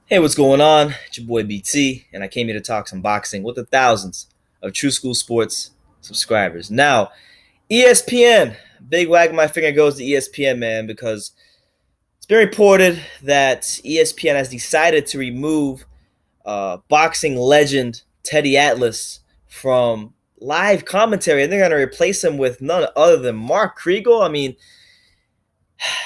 Hey, what's going on? It's your boy BT, and I came here to talk some boxing with the thousands of True School Sports subscribers. Now, ESPN, big wag of my finger goes to ESPN, man, because it's been reported that ESPN has decided to remove boxing legend Teddy Atlas from live commentary, and they're going to replace him with none other than Mark Kriegel. I mean,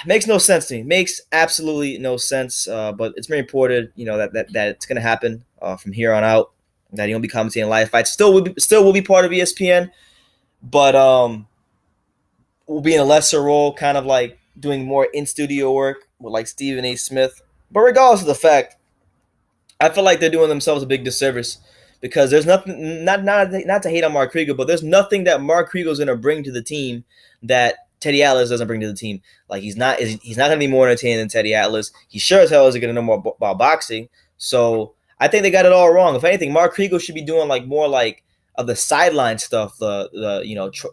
makes no sense to me. Makes absolutely no sense. But it's been reported, that it's going to happen from here on out. That he won't be commentating live fights. Still will be part of ESPN, but will be in a lesser role, kind of like doing more in studio work with like Stephen A. Smith. But regardless of the fact, I feel like they're doing themselves a big disservice because there's nothing, not to hate on Mark Kriegel, but there's nothing that Mark Kriegel is going to bring to the team that Teddy Atlas doesn't bring to the team. Like he's not going to be more entertaining than Teddy Atlas. He sure as hell isn't going to know more about boxing. So I think they got it all wrong. If anything, Mark Kriegel should be doing like more like of the sideline stuff,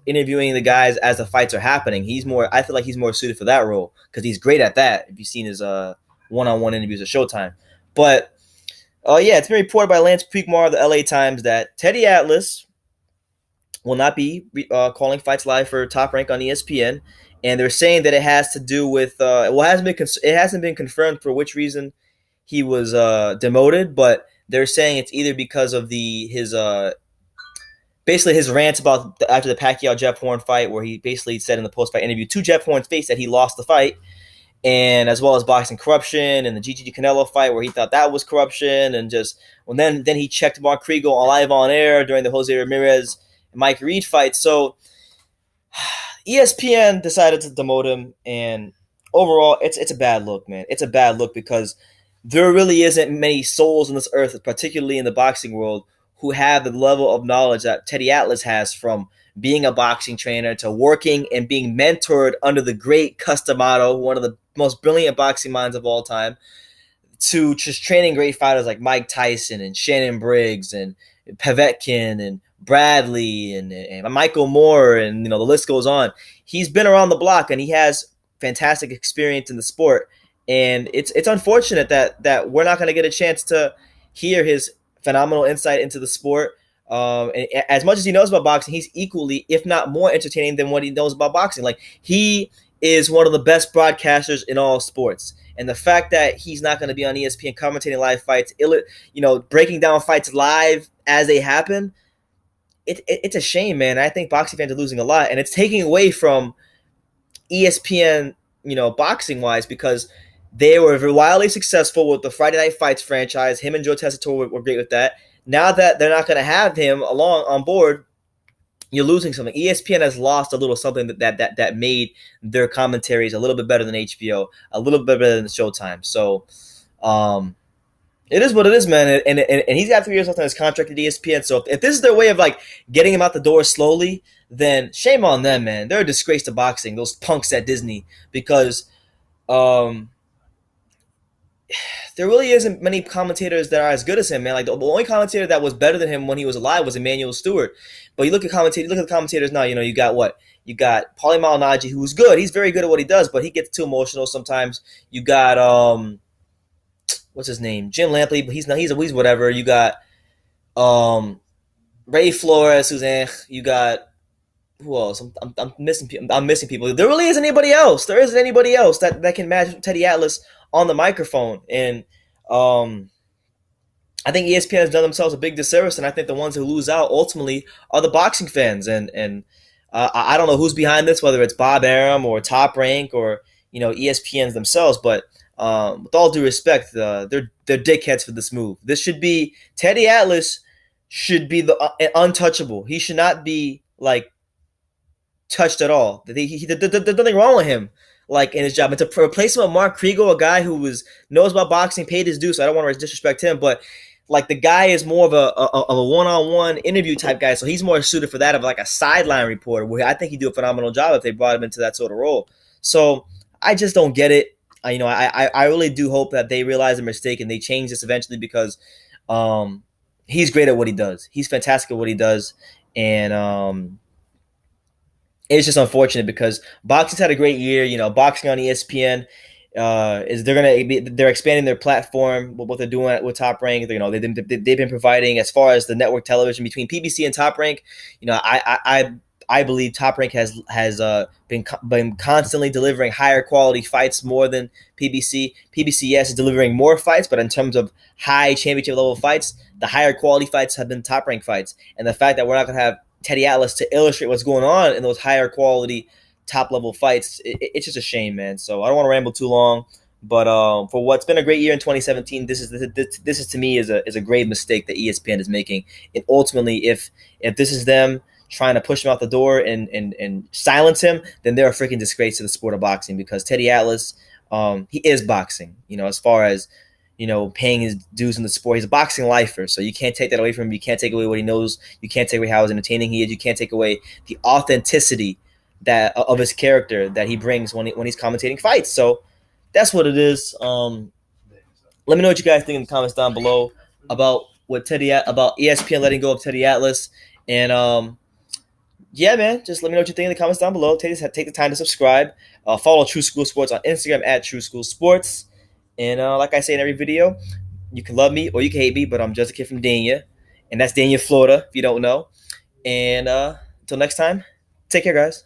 interviewing the guys as the fights are happening. I feel like he's more suited for that role because he's great at that. If you've seen his one-on-one interviews at Showtime, but yeah, it's been reported by Lance Prikmar of the LA Times that Teddy Atlas will not be calling fights live for Top Rank on ESPN, and they're saying that it has to do with it hasn't been confirmed for which reason he was demoted, but they're saying it's either because of his basically his rants about after the Pacquiao Jeff Horn fight, where he basically said in the post fight interview to Jeff Horn's face that he lost the fight, and as well as boxing corruption and the Gigi Canelo fight where he thought that was corruption, and just then he checked Mark Kriegel live on air during the Jose Ramirez and Mike Reed fight. So ESPN decided to demote him, and overall it's a bad look, man. It's a bad look because there really isn't many souls on this earth, particularly in the boxing world, who have the level of knowledge that Teddy Atlas has, from being a boxing trainer to working and being mentored under the great Cus D'Amato, one of the most brilliant boxing minds of all time, to just training great fighters like Mike Tyson and Shannon Briggs and Povetkin and Bradley and Michael Moore, and the list goes on. He's been around the block and he has fantastic experience in the sport, and it's unfortunate that we're not going to get a chance to hear his phenomenal insight into the sport. And as much as he knows about boxing, he's equally, if not more, entertaining than what he knows about boxing. Like, he is one of the best broadcasters in all sports, and the fact that he's not going to be on ESPN commentating live fights, breaking down fights live as they happen, it's a shame, man. I think boxing fans are losing a lot, and it's taking away from ESPN, boxing wise, because they were wildly successful with the Friday Night Fights franchise. Him and Joe Tessitore were great with that. Now that they're not going to have him along on board, you're losing something. ESPN has lost a little something that made their commentaries a little bit better than HBO, a little bit better than Showtime. So, it is what it is, man. And he's got 3 years left on his contract at ESPN. So if this is their way of like getting him out the door slowly, then shame on them, man. They're a disgrace to boxing, those punks at Disney, because um, there really isn't many commentators that are as good as him, man. Like, the only commentator that was better than him when he was alive was Emmanuel Stewart. But you look at the commentators now. You got what? You got Paulie Malignaggi, who's good. He's very good at what he does, but he gets too emotional sometimes. You got what's his name? Jim Lampley, but he's not. He's whatever. You got Ray Flores, who's you got who else? I'm missing. I'm missing people. There really isn't anybody else. There isn't anybody else that can match Teddy Atlas on the microphone. And I think ESPN has done themselves a big disservice, and I think the ones who lose out ultimately are the boxing fans. And I don't know who's behind this, whether it's Bob Arum or Top Rank or ESPN's themselves. But with all due respect, they're dickheads for this move. This should be Teddy Atlas should be the untouchable. He should not be like touched at all. There's nothing wrong with him, like, in his job. And to replace him with Mark Kriegel, a guy who knows about boxing, paid his due, so I don't want to disrespect him, but like, the guy is more of a one-on-one interview type guy, so he's more suited for that, of like a sideline reporter, where I think he'd do a phenomenal job if they brought him into that sort of role. So I just don't get it. I really do hope that they realize their mistake and they change this eventually, because he's great at what he does. He's fantastic at what he does, and it's just unfortunate because boxing's had a great year. Boxing on ESPN Is they're expanding their platform with what they're doing with Top Rank. You know, they've been providing as far as the network television between PBC and Top Rank. You know, I believe Top Rank has been constantly delivering higher quality fights more than PBC. PBC, yes, is delivering more fights, but in terms of high championship level fights, the higher quality fights have been Top Rank fights. And the fact that we're not going to have Teddy Atlas to illustrate what's going on in those higher quality top level fights, it's just a shame, man. So I don't want to ramble too long, but for what's been a great year in 2017, this is to me is a grave mistake that ESPN is making. And ultimately, if this is them trying to push him out the door and silence him, then they're a freaking disgrace to the sport of boxing, because Teddy Atlas, he is boxing. You know, as far as, you know, paying his dues in the sport, he's a boxing lifer. So you can't take that away from him. You can't take away what he knows. You can't take away how entertaining he is. You can't take away the authenticity that of his character that he brings when he's commentating fights. So that's what it is. Let me know what you guys think in the comments down below about about ESPN letting go of Teddy Atlas. And yeah, man, just let me know what you think in the comments down below. Take the time to subscribe. Follow True School Sports on Instagram at True School Sports. And like I say in every video, you can love me or you can hate me, but I'm just a kid from Dania, and that's Dania, Florida, if you don't know. And until next time, take care, guys.